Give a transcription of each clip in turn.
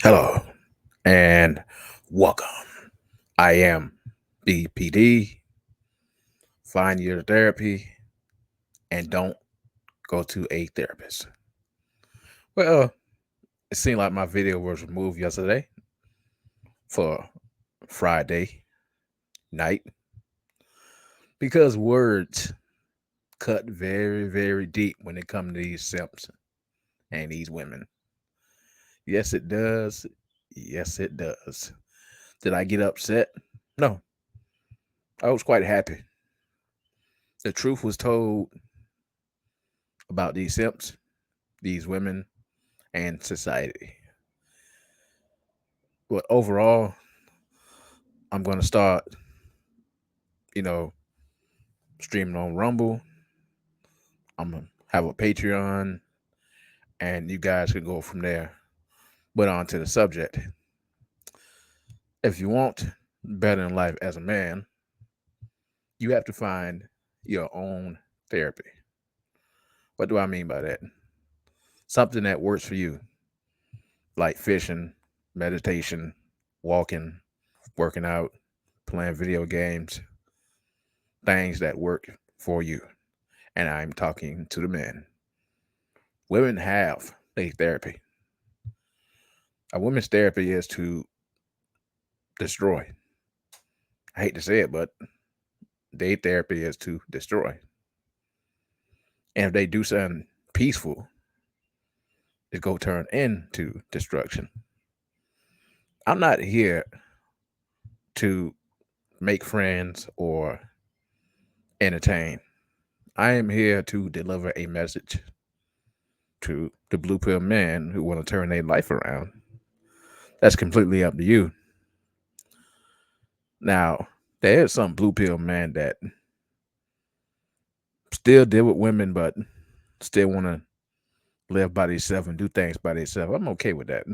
Hello and welcome. I am BPD. Find your therapy and don't go to a therapist. Well, it seemed like my video was removed yesterday for Friday night because words cut very, very deep when it comes to these simps and these women. Yes, it does. Yes, it does. Did I get upset? No, I was quite happy. The truth was told about these simps, these women, and society. But overall, I'm going to start, you know, streaming on Rumble. I'm going to have a Patreon, and you guys can go from there. But on to the subject. If you want better in life as a man, you have to find your own therapy. What do I mean by that? Something that works for you, like fishing, meditation, walking, working out, playing video games, things that work for you. And I'm talking to the men. Women have a therapy. A woman's therapy is to destroy. I hate to say it, but their therapy is to destroy. And if they do something peaceful, it go turn into destruction. I'm not here to make friends or entertain. I am here to deliver a message to the blue pill men who want to turn their life around. That's completely up to you. Now, there is some blue pill men that still deal with women, but still want to live by themselves and do things by themselves. I'm okay with that.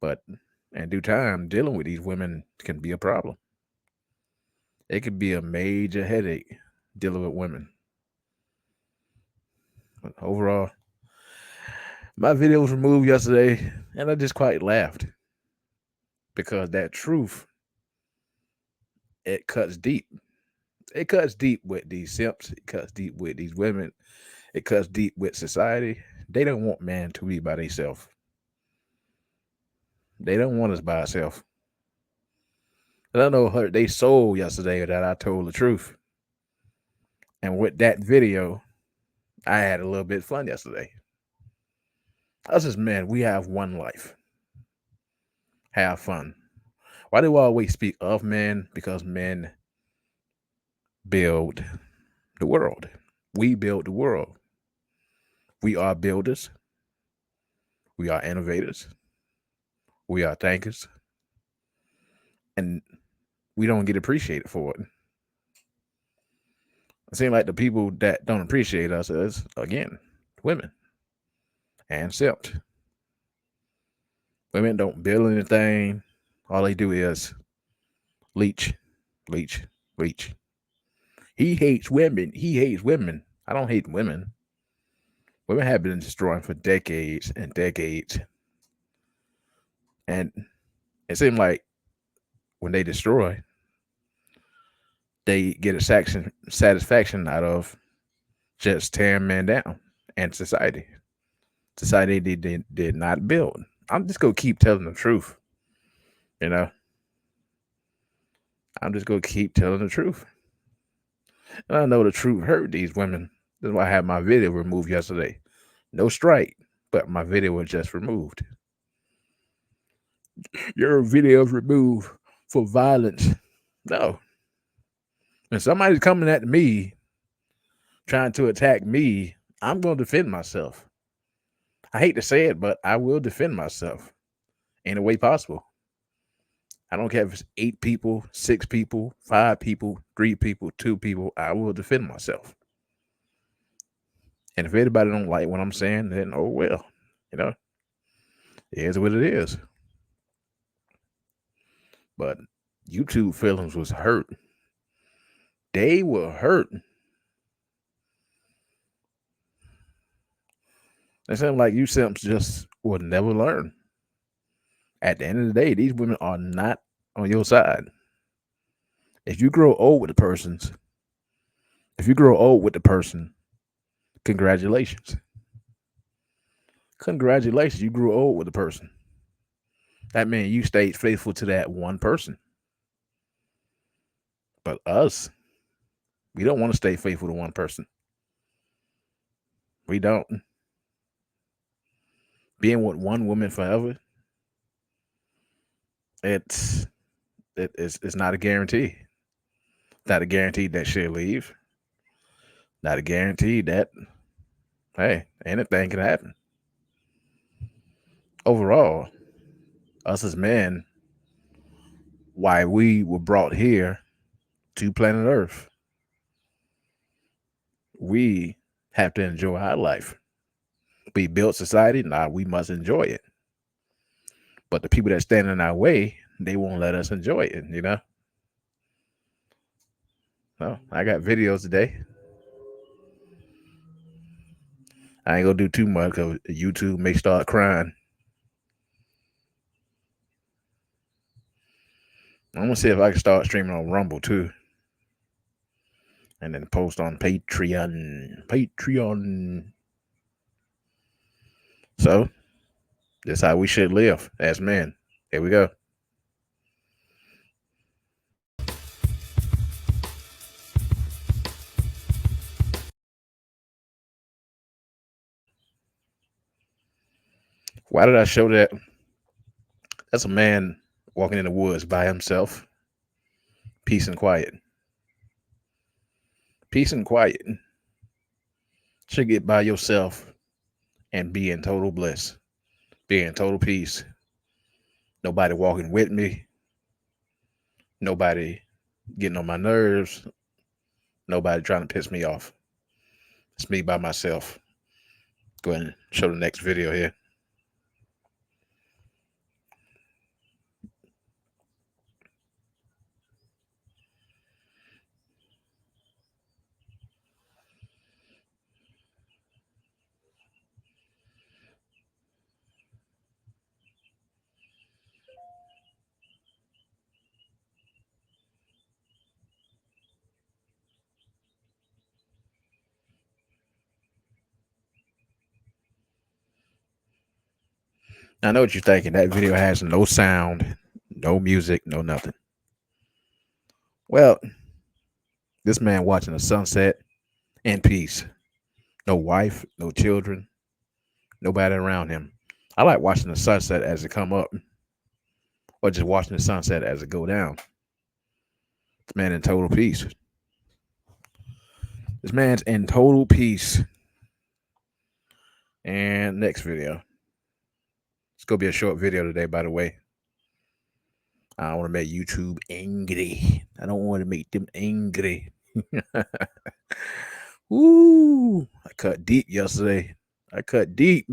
But in due time, dealing with these women can be a problem. It could be a major headache dealing with women. But overall, my video was removed yesterday, and I just quite laughed because that truth, it cuts deep. It cuts deep with these simps. It cuts deep with these women. It cuts deep with society. They don't want man to be by themselves. They don't want us by ourselves. And I know hurt they soul yesterday that I told the truth. And with that video, I had a little bit of fun yesterday. Us as men, we have one life. Have fun. Why do we always speak of men? Because men build the world. We build the world. We are builders. We are innovators. We are thinkers. And we don't get appreciated for it. It seems like the people that don't appreciate us is, again, women and simps. Women don't build anything. All they do is leech, leech, leech. He hates women. He hates women. I don't hate women. Women have been destroying for decades and decades. And it seems like when they destroy, they get a satisfaction out of just tearing men down and society. Society they did not build. I'm just going to keep telling the truth. You know, I'm just going to keep telling the truth. And I know the truth hurt these women. That's why I had my video removed yesterday. No strike, but my video was just removed. Your video's removed for violence. No. When somebody's coming at me, trying to attack me, I'm going to defend myself. I hate to say it, but I will defend myself in a way possible. I don't care if it's 8 people, 6 people, 5 people, 3 people, 2 people. I will defend myself. And if anybody don't like what I'm saying, then oh well, you know, it is what it is. But YouTube feelings was hurt. They were hurt. It seemed like you simps just would never learn. At the end of the day, these women are not on your side. If you grow old with the persons, if you grow old with the person, congratulations. Congratulations, you grew old with the person. That means you stayed faithful to that one person. But us, we don't want to stay faithful to one person. We don't. Being with one woman forever, it's it's not a guarantee. Not a guarantee that she'll leave. Not a guarantee that hey, anything can happen. Overall, us as men, why we were brought here to planet Earth, we have to enjoy our life. We built society, now we must enjoy it. But the people that stand in our way, they won't let us enjoy it, you know? No, I got videos today. I ain't gonna do too much because YouTube may start crying. I'm gonna see if I can start streaming on Rumble too. And then post on Patreon. Patreon. So, that's how we should live as men. Here we go. Why did I show that? That's a man walking in the woods by himself. Peace and quiet. Peace and quiet. Should get by yourself and be in total bliss. Be in total peace. Nobody walking with me. Nobody getting on my nerves. Nobody trying to piss me off. It's me by myself. Go ahead and show the next video here. I know what you're thinking. That video has no sound, no music, no nothing. Well, this man watching the sunset in peace. No wife, no children, nobody around him. I like watching the sunset as it come up, or just watching the sunset as it go down. This man in total peace. This man's in total peace. And next video. It's gonna be a short video today, by the way. I want to make YouTube angry. I don't want to make them angry. Ooh, I cut deep yesterday. I cut deep.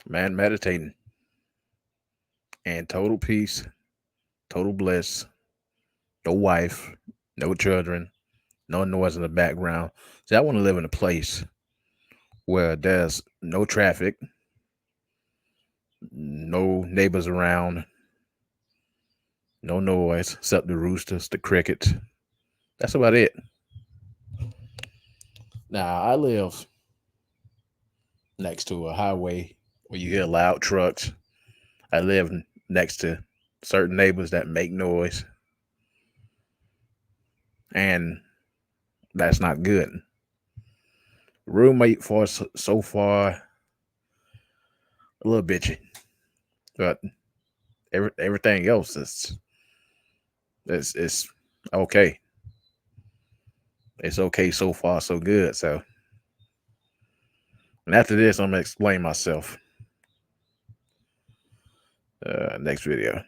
Man meditating and total peace, total bliss. No wife, no children, no noise in the background. See, I want to live in a place where there's no traffic, no neighbors around, no noise except the roosters, the crickets. That's about it. Now, I live next to a highway where you hear loud trucks. I live next to certain neighbors that make noise, and that's not good. Roommate for so far a little bitchy, but everything else is It's okay. It's okay so far, so good. So, and after this, I'm gonna explain myself. Next video.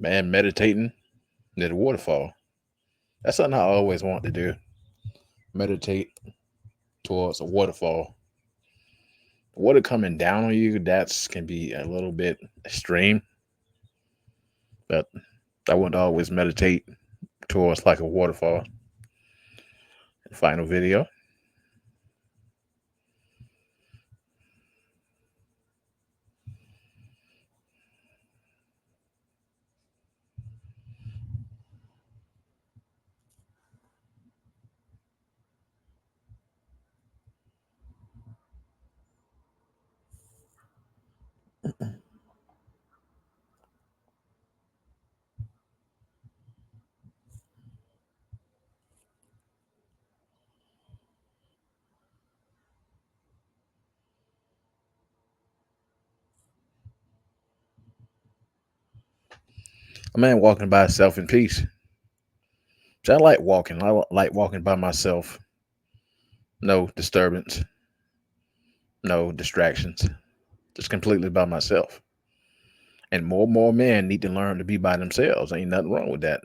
Man, meditating near the waterfall. That's something I always want to do. Meditate towards a waterfall. Water coming down on you, that's can be a little bit extreme. But I want to always meditate towards like a waterfall. Final video. A man walking by himself in peace. So I like walking. I like walking by myself. No disturbance, no distractions. Just completely by myself. And more men need to learn to be by themselves. Ain't nothing wrong with that.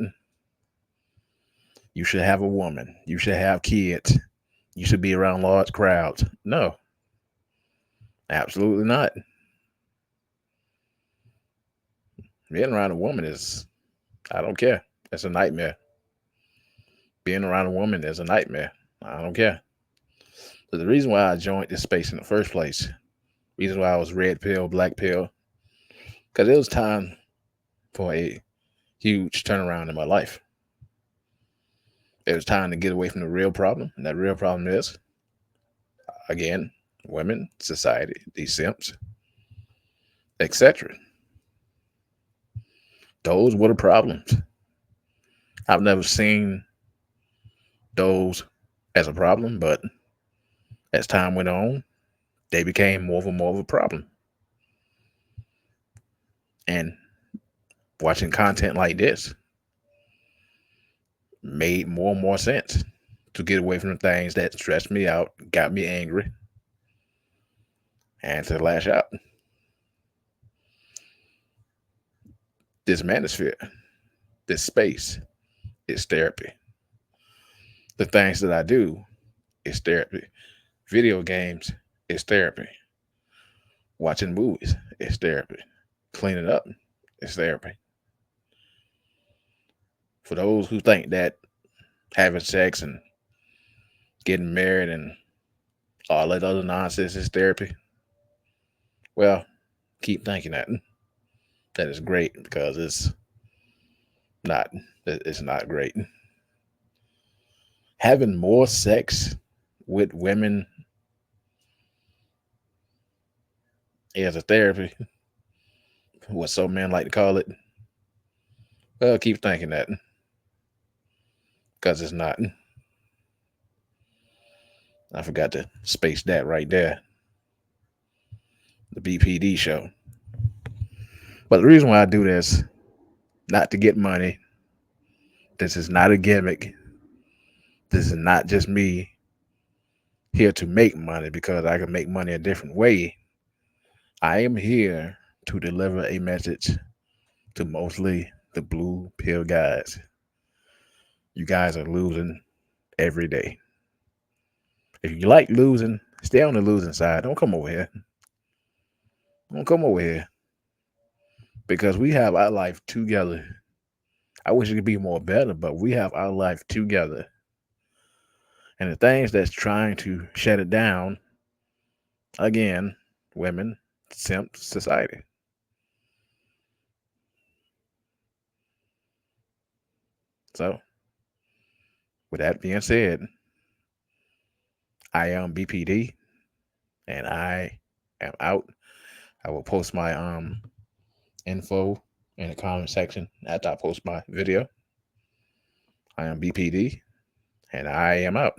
You should have a woman. You should have kids. You should be around large crowds. No, absolutely not. Being around a woman is, I don't care. It's a nightmare. Being around a woman is a nightmare. I don't care. But the reason why I joined this space in the first place, reason why I was red pill, black pill, because it was time for a huge turnaround in my life. It was time to get away from the real problem. And that real problem is, again, women, society, these simps, etc. Those were the problems. I've never seen those as a problem, but as time went on, they became more of a problem. And watching content like this made more and more sense to get away from the things that stressed me out, got me angry, and to lash out. This manosphere, this space is therapy. The things that I do is therapy. Video games is therapy. Watching movies is therapy. Cleaning up is therapy. For those who think that having sex and getting married and all that other nonsense is therapy, well, keep thinking that. That is great because not. It's not great. Having more sex with women as a therapy, what some men like to call it. Well, keep thinking that because it's not. I forgot to space that right there. The BPD show. But the reason why I do this, not to get money. This is not a gimmick. This is not just me here to make money because I can make money a different way. I am here to deliver a message to mostly the blue pill guys. You guys are losing every day. If you like losing, stay on the losing side. Don't come over here. Don't come over here because we have our life together. I wish it could be more better, but we have our life together. And the things that's trying to shut it down, again, women, simp society. So, with that being said, I am BPD. and I am out. I will post my info in the comment section after I post my video. I am BPD, and I am out.